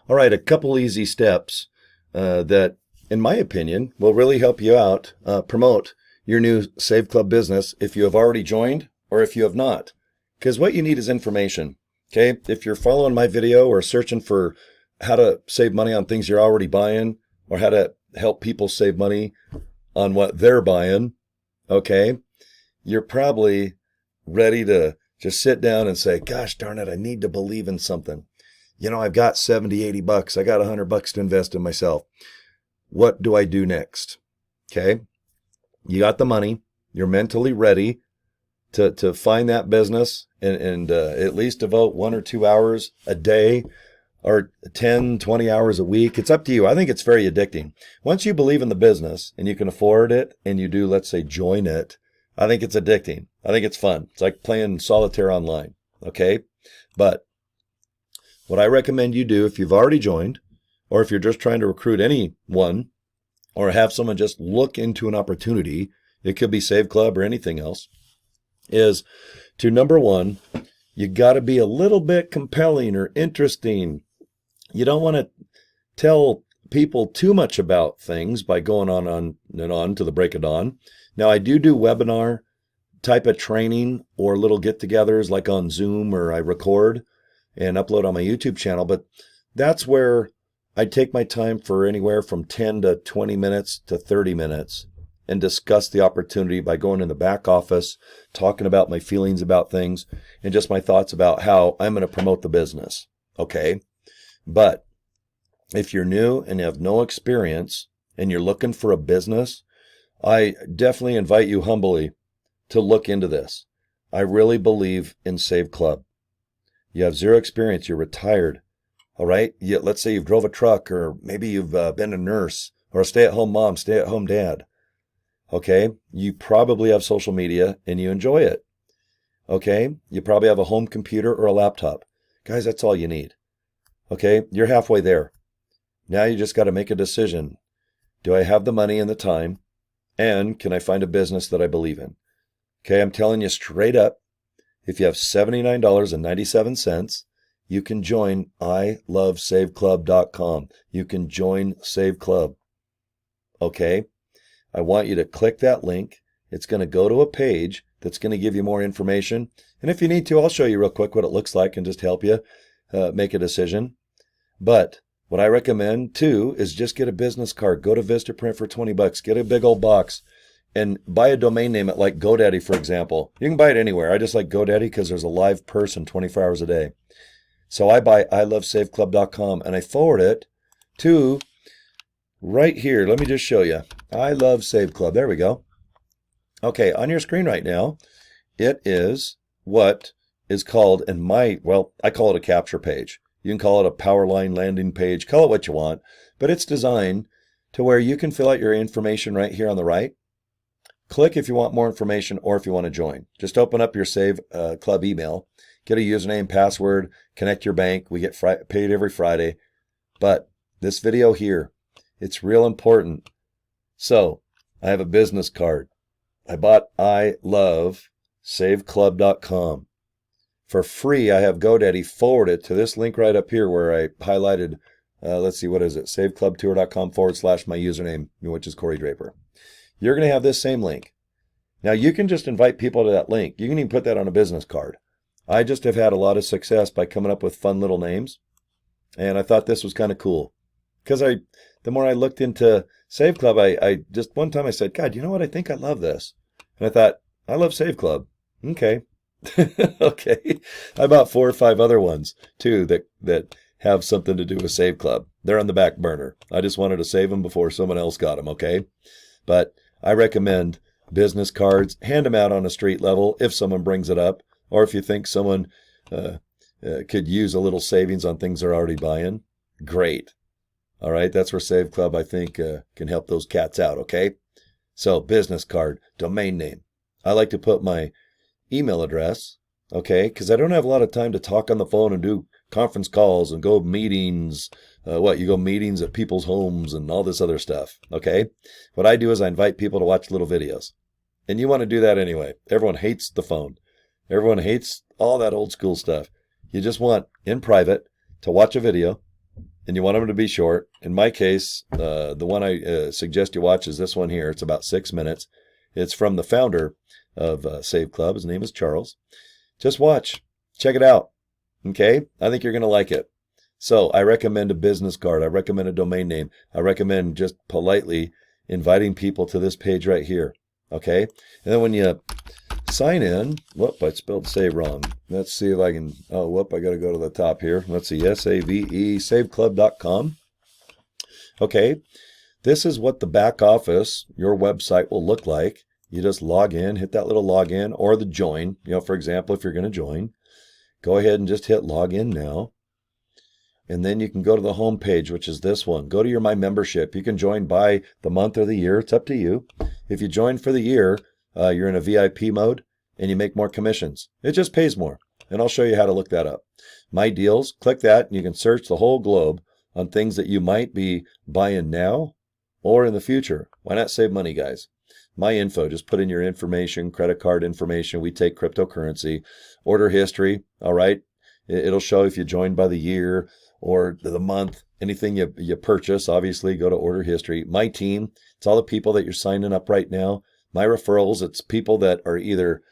All right, a couple easy steps that, in my opinion, will really help you out promote your new Save Club business if you have already joined or if you have not. Because what you need is information. Okay, if you're following my video or searching for how to save money on things you're already buying or how to help people save money on what they're buying, okay, you're probably ready to just sit down and say, gosh darn it, I need to believe in something. You know, I've got 70, 80 bucks. I got $100 to invest in myself. What do I do next? Okay. You got the money. You're mentally ready to find that business and at least devote 1 or 2 hours a day or 10, 20 hours a week. It's up to you. I think it's very addicting. Once you believe in the business and you can afford it and you do, let's say, join it, I think it's addicting. I think it's fun. It's like playing solitaire online. Okay. But what I recommend you do if you've already joined, or if you're just trying to recruit anyone, or have someone just look into an opportunity, it could be Save Club or anything else, is to number one, you got to be a little bit compelling or interesting. You don't want to tell people too much about things by going on and on to the break of dawn. Now, I do webinar type of training or little get-togethers like on Zoom, or I record and upload on my YouTube channel, but that's where I take my time for anywhere from 10 to 20 minutes to 30 minutes and discuss the opportunity by going in the back office, talking about my feelings about things and just my thoughts about how I'm going to promote the business. Okay. But if you're new and you have no experience and you're looking for a business, I definitely invite you humbly to look into this. I really believe in Save Club. You have zero experience. You're retired. All right. Let's say you've drove a truck, or maybe you've been a nurse or a stay-at-home mom, stay-at-home dad. Okay. You probably have social media and you enjoy it. Okay. You probably have a home computer or a laptop. Guys, that's all you need. Okay. You're halfway there. Now you just got to make a decision. Do I have the money and the time? And can I find a business that I believe in? Okay. I'm telling you straight up, if you have $79.97, you can join ilovesaveclub.com. You can join Save Club. Okay? I want you to click that link. It's going to go to a page that's going to give you more information. And if you need to, I'll show you real quick what it looks like and just help you make a decision. But what I recommend too is just get a business card. Go to Vistaprint for $20. Get a big old box and buy a domain name at like GoDaddy, for example. You can buy it anywhere. I just like GoDaddy because there's a live person 24 hours a day. So I buy ilovesaveclub.com and I forward it to right here. Let me just show you. I Love Save Club. There we go. Okay, on your screen right now, it is what is called I call it a capture page. You can call it a Powerline landing page. Call it what you want, but it's designed to where you can fill out your information right here on the right. Click if you want more information or if you want to join. Just open up your Save Club email, get a username, password, connect your bank. We get paid every Friday. But this video here, it's real important. So I have a business card. I bought ilovesaveclub.com. For free, I have GoDaddy forward it to this link right up here where I highlighted, let's see, what is it? saveclubtour.com/my username, which is Cory Draper. You're going to have this same link. Now, you can just invite people to that link. You can even put that on a business card. I just have had a lot of success by coming up with fun little names. And I thought this was kind of cool. Because the more I looked into Save Club, I just one time I said, God, you know what? I think I love this. And I thought, I love Save Club. Okay. Okay. I bought 4 or 5 other ones too that have something to do with Save Club. They're on the back burner. I just wanted to save them before someone else got them. Okay. But I recommend business cards. Hand them out on a street level if someone brings it up, or if you think someone could use a little savings on things they're already buying. Great. All right. That's where Save Club, I think, can help those cats out. Okay. So business card, domain name. I like to put my email address. Okay. Because I don't have a lot of time to talk on the phone and do conference calls and go meetings. You go meetings at people's homes and all this other stuff. Okay. What I do is I invite people to watch little videos. And you want to do that anyway. Everyone hates the phone. Everyone hates all that old school stuff. You just want in private to watch a video and you want them to be short. In my case, the one I suggest you watch is this one here. It's about 6 minutes. It's from the founder of Save Club. His name is Charles. Just watch. Check it out. Okay? I think you're going to like it. So I recommend a business card. I recommend a domain name. I recommend just politely inviting people to this page right here. Okay? And then when you sign in, whoop, I spelled save wrong. Let's see if I can, oh, whoop, I got to go to the top here. Let's see, SAVE, saveclub.com. Okay, this is what the back office, your website will look like. You just log in, hit that little login or the join. You know, for example, if you're going to join, go ahead and just hit login now. And then you can go to the home page, which is this one. Go to your My Membership. You can join by the month or the year. It's up to you. If you join for the year, you're in a VIP mode and you make more commissions. It just pays more. And I'll show you how to look that up. My Deals, click that and you can search the whole globe on things that you might be buying now or in the future. Why not save money, guys? My Info, just put in your information, credit card information. We take cryptocurrency. Order history, all right? It'll show if you joined by the year or the month. Anything you purchase, obviously, go to order history. My Team, it's all the people that you're signing up right now. My Referrals, it's people that are either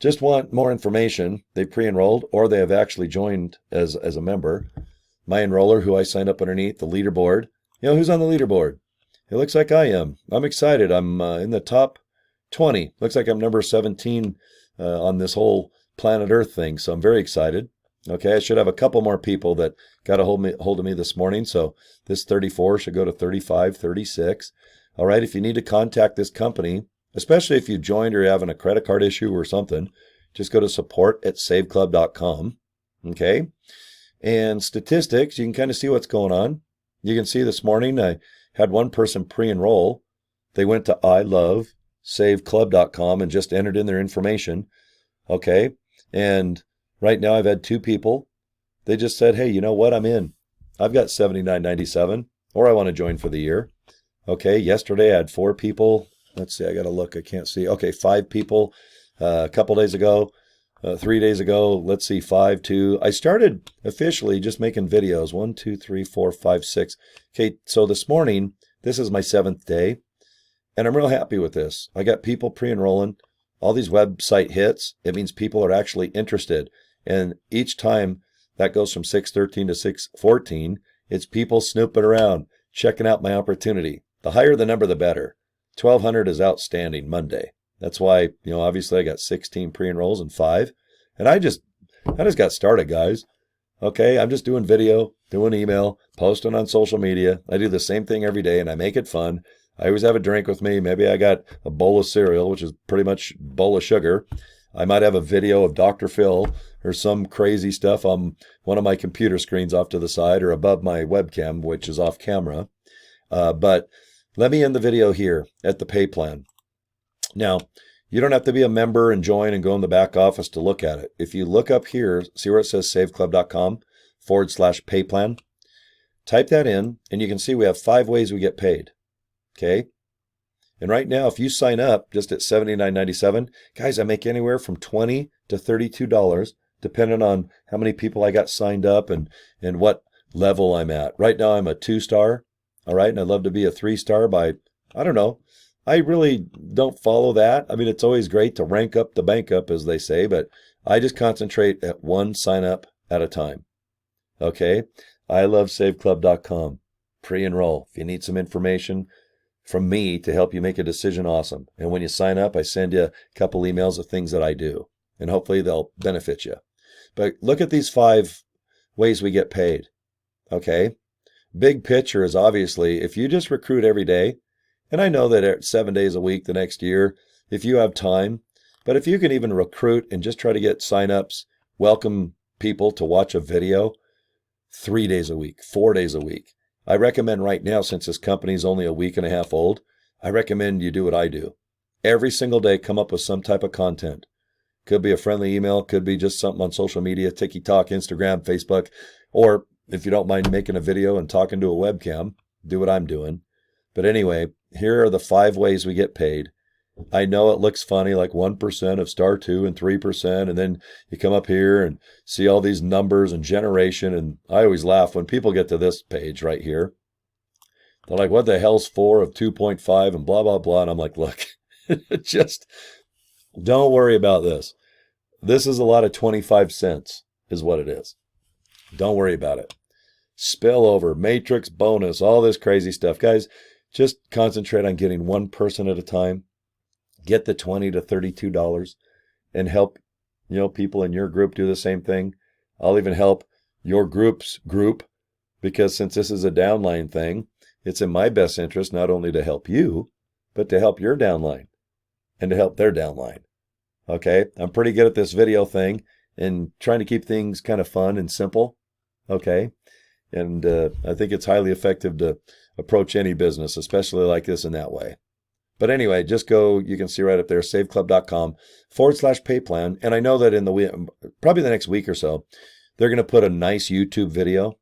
just want more information, they pre-enrolled, or they have actually joined as a member. My Enroller, who I signed up underneath, the leaderboard. You know, who's on the leaderboard? It looks like I am. I'm excited. I'm in the top 20. Looks like I'm number 17 on this whole planet Earth thing, so I'm very excited. Okay, I should have a couple more people that got a hold of me this morning, so this 34 should go to 35, 36. All right, if you need to contact this company, especially if you joined or you're having a credit card issue or something, just go to support@saveclub.com. Okay, and statistics, you can kind of see what's going on. You can see this morning I had one person pre-enroll. They went to ilovesaveclub.com and just entered in their information. Okay, and right now I've had 2 people. They just said, hey, you know what? I'm in. I've got $79.97, or I want to join for the year. Okay, yesterday I had 4 people. Let's see, I got to look. I can't see. Okay, 5 people a couple days ago, 3 days ago. Let's see, 5, 2. I started officially just making videos. 1, 2, 3, 4, 5, 6. Okay, so this morning, this is my 7th day, and I'm real happy with this. I got people pre-enrolling. All these website hits, it means people are actually interested. And each time that goes from 613 to 614, it's people snooping around, checking out my opportunity. The higher the number, the better. 1,200 is outstanding Monday. That's why, you know, obviously I got 16 pre-enrolls and 5. And I just got started, guys. Okay, I'm just doing video, doing email, posting on social media. I do the same thing every day and I make it fun. I always have a drink with me. Maybe I got a bowl of cereal, which is pretty much a bowl of sugar. I might have a video of Dr. Phil or some crazy stuff on one of my computer screens off to the side or above my webcam, which is off camera. But let me end the video here at the pay plan. Now, you don't have to be a member and join and go in the back office to look at it. If you look up here, see where it says saveclub.com/pay plan? Type that in, and you can see we have 5 ways we get paid. Okay? And right now, if you sign up just at $79.97, guys, I make anywhere from $20 to $32, depending on how many people I got signed up and what level I'm at. Right now, I'm a 2-star, all right? And I'd love to be a 3-star by, I don't know. I really don't follow that. I mean, it's always great to rank up the bank up, as they say, but I just concentrate at one sign up at a time. Okay? ilovesaveclub.com. Pre-enroll. If you need some information from me to help you make a decision, awesome. And when you sign up, I send you a couple emails of things that I do, and hopefully they'll benefit you. But look at these 5 ways we get paid. Okay? Big picture is obviously if you just recruit every day, and I know that 7 days a week the next year, if you have time, but if you can even recruit and just try to get signups, welcome people to watch a video 3 days a week, 4 days a week. I recommend right now, since this company is only a week and a half old, I recommend you do what I do. Every single day, come up with some type of content. Could be a friendly email, could be just something on social media, TikTok, Instagram, Facebook, or if you don't mind making a video and talking to a webcam, do what I'm doing. But anyway, here are the 5 ways we get paid. I know it looks funny, like 1% of star 2 and 3%. And then you come up here and see all these numbers and generation. And I always laugh when people get to this page right here. They're like, what the hell's 4 of 2.5 and blah, blah, blah. And I'm like, look, just don't worry about this. This is a lot of 25 cents is what it is. Don't worry about it. Spillover, matrix bonus, all this crazy stuff. Guys, just concentrate on getting one person at a time. Get the $20 to $32 and help, people in your group do the same thing. I'll even help your group's group, because since this is a downline thing, it's in my best interest not only to help you, but to help your downline and to help their downline. Okay, I'm pretty good at this video thing and trying to keep things kind of fun and simple. Okay, and I think it's highly effective to approach any business, especially like this in that way. But anyway, just go, you can see right up there, saveclub.com/pay plan. And I know that in probably the next week or so, they're going to put a nice YouTube video.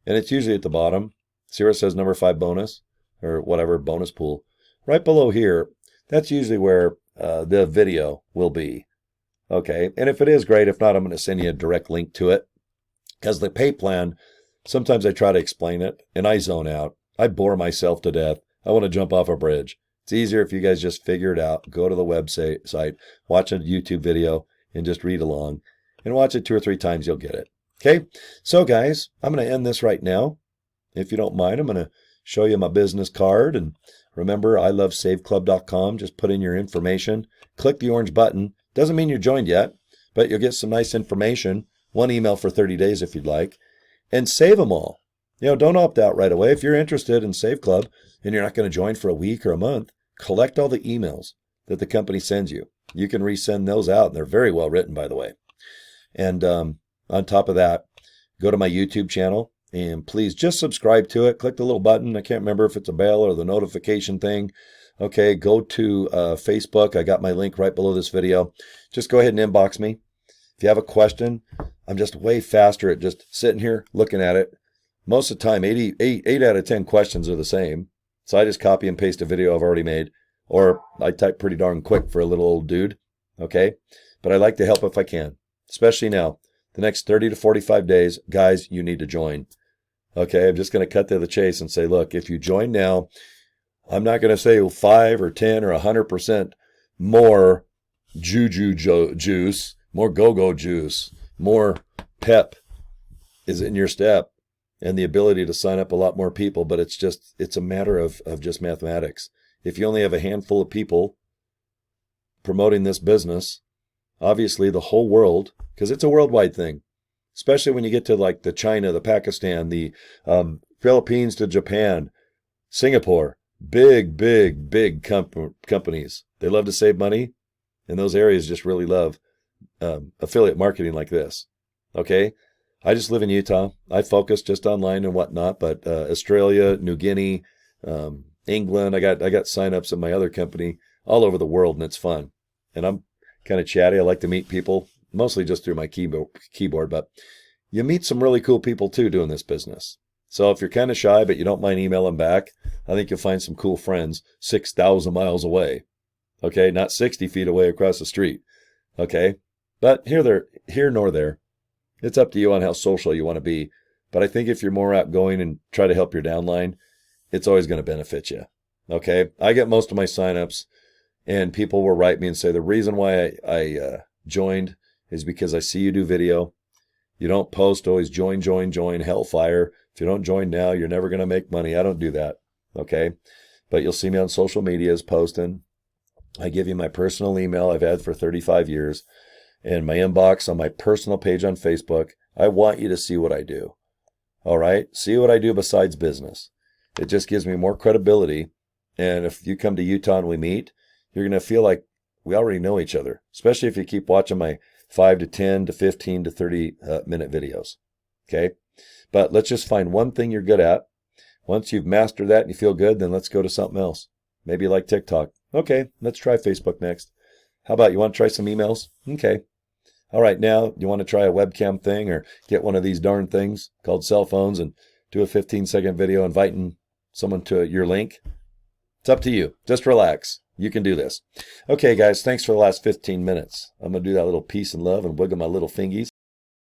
And it's usually at the bottom. See where it says number 5 bonus or whatever, bonus pool. Right below here, that's usually where the video will be. Okay. And if it is, great. If not, I'm going to send you a direct link to it. Because the pay plan, sometimes I try to explain it and I zone out. I bore myself to death. I want to jump off a bridge. It's easier if you guys just figure it out. Go to the website, watch a YouTube video, and just read along. And watch it 2 or 3 times, you'll get it. Okay? So, guys, I'm going to end this right now. If you don't mind, I'm going to show you my business card. And remember, I love saveclub.com. Just put in your information. Click the orange button. Doesn't mean you're joined yet, but you'll get some nice information. 1 email for 30 days if you'd like. And save them all. Don't opt out right away. If you're interested in Save Club and you're not going to join for a week or a month, collect all the emails that the company sends you. You can resend those out, and they're very well written, by the way. And on top of that, go to my YouTube channel, and please just subscribe to it. Click the little button. I can't remember if it's a bell or the notification thing. Okay, go to Facebook. I got my link right below this video. Just go ahead and inbox me. If you have a question, I'm just way faster at just sitting here looking at it. Most of the time, 8 out of 10 questions are the same. So I just copy and paste a video I've already made, or I type pretty darn quick for a little old dude. Okay? But I like to help if I can, especially now. The next 30 to 45 days, guys, you need to join. Okay? I'm just going to cut to the chase and say, look, if you join now, I'm not going to say 5 or 10 or 100% more juice, more go-go juice, more pep is in your step, and the ability to sign up a lot more people. But it's a matter of just mathematics. If you only have a handful of people promoting this business, obviously the whole world, because it's a worldwide thing, especially when you get to like the China, the Pakistan, the Philippines to Japan, Singapore, big companies. They love to save money, and those areas just really love affiliate marketing like this. Okay? I just live in Utah. I focus just online and whatnot, but Australia, New Guinea, England, I got signups in my other company all over the world, and it's fun. And I'm kind of chatty. I like to meet people, mostly just through my keyboard, but you meet some really cool people too doing this business. So if you're kind of shy, but you don't mind emailing back, I think you'll find some cool friends 6,000 miles away. Okay, not 60 feet away across the street. Okay, but here nor there. It's up to you on how social you want to be. But I think if you're more outgoing and try to help your downline, it's always going to benefit you. Okay? I get most of my signups, and people will write me and say, the reason why I joined is because I see you do video. You don't post, always join, hellfire. If you don't join now, you're never going to make money. I don't do that. Okay? But you'll see me on social medias posting. I give you my personal email I've had for 35 years. And my inbox on my personal page on Facebook. I want you to see what I do. All right? See what I do besides business. It just gives me more credibility. And if you come to Utah and we meet, you're going to feel like we already know each other, especially if you keep watching my 5 to 10 to 15 to 30 minute videos. Okay? But let's just find one thing you're good at. Once you've mastered that and you feel good, then let's go to something else. Maybe you like TikTok. Okay, let's try Facebook next. How about you want to try some emails? Okay. All right, now you want to try a webcam thing or get one of these darn things called cell phones and do a 15-second video inviting someone to your link? It's up to you. Just relax. You can do this. Okay, guys, thanks for the last 15 minutes. I'm going to do that little peace and love and wiggle my little fingies.